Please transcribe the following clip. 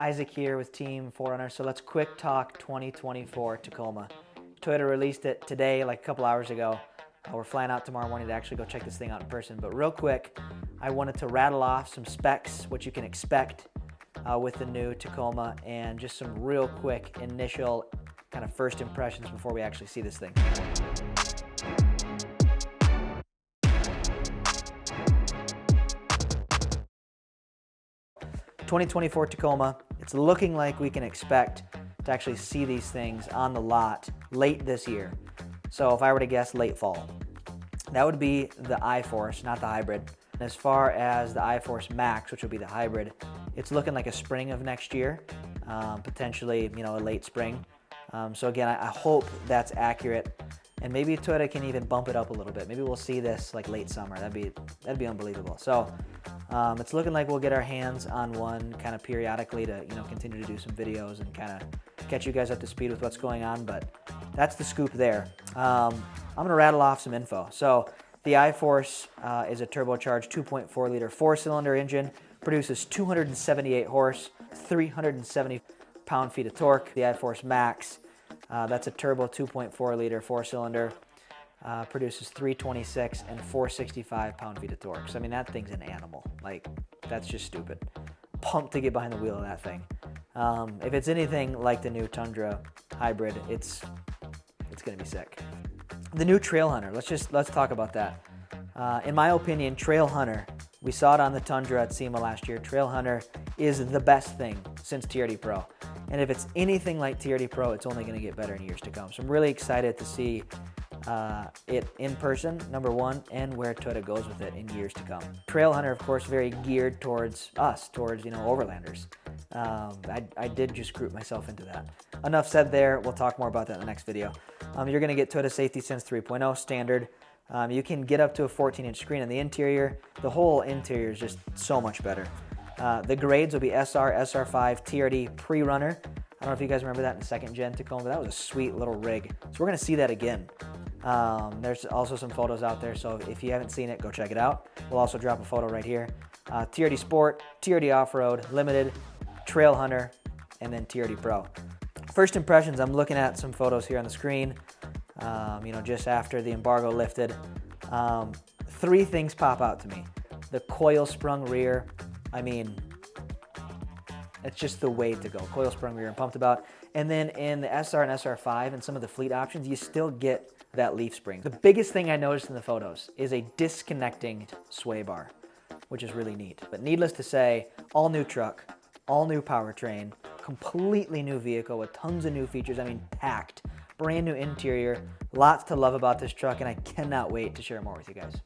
Isaac here with Team 4Runner. So let's quick talk 2024 Tacoma. Toyota released it today, like a couple hours ago. We're flying out tomorrow morning to actually go check this thing out in person. But real quick, I wanted to rattle off some specs, what you can expect with the new Tacoma, and just some real quick initial kind of first impressions before we actually see this thing. 2024 Tacoma, it's looking like we can expect to actually see these things on the lot late this year. So if I were to guess, late fall. That would be the iForce, not the hybrid. As far as the iForce Max, which will be the hybrid, it's looking like a spring of next year, potentially, a late spring. So again, I hope that's accurate, and maybe Toyota can even bump it up a little bit. Maybe we'll see this like late summer. That'd be unbelievable. So it's looking like we'll get our hands on one kind of periodically to continue to do some videos and kind of catch you guys up to speed with what's going on. But that's the scoop there. I'm gonna rattle off some info. So the iForce is a turbocharged 2.4 liter 4-cylinder engine, produces 278 horse, 370 pound-feet of torque. The iForce Max, that's a turbo 2.4 liter 4-cylinder, produces 326 and 465 pound-feet of torque. So I mean, that thing's an animal. Like, that's just stupid. Pumped to get behind the wheel of that thing. If it's anything like the new Tundra hybrid, it's gonna be sick. The new TrailHunter, let's talk about that. In my opinion, TrailHunter, we saw it on the Tundra at SEMA last year. TrailHunter is the best thing since TRD Pro. And if it's anything like TRD Pro, it's only gonna get better in years to come. So I'm really excited to see it in person, number one, and where Toyota goes with it in years to come. TrailHunter, of course, very geared towards us, towards overlanders. I did just group myself into that. Enough said there. We'll talk more about that in the next video. You're going to get Toyota Safety Sense 3.0 standard. You can get up to a 14-inch screen in the interior. The whole interior is just so much better. The grades will be SR, SR5, TRD, pre-runner. I don't know if you guys remember that in the second gen Tacoma, but that was a sweet little rig. So we're going to see that again. There's also some photos out there, so if you haven't seen it, go check it out. We'll also drop a photo right here. TRD Sport, TRD Off-Road, Limited, TrailHunter, and then TRD Pro. First impressions, I'm looking at some photos here on the screen, just after the embargo lifted. Three things pop out to me. The coil sprung rear, I mean, it's just the way to go. Coil sprung rear, I'm pumped about. And then in the SR and SR5 and some of the fleet options, you still get that leaf spring. The biggest thing I noticed in the photos is a disconnecting sway bar, which is really neat. But needless to say, all new truck, all new powertrain, completely new vehicle with tons of new features. I mean, packed, brand new interior, lots to love about this truck, and I cannot wait to share more with you guys.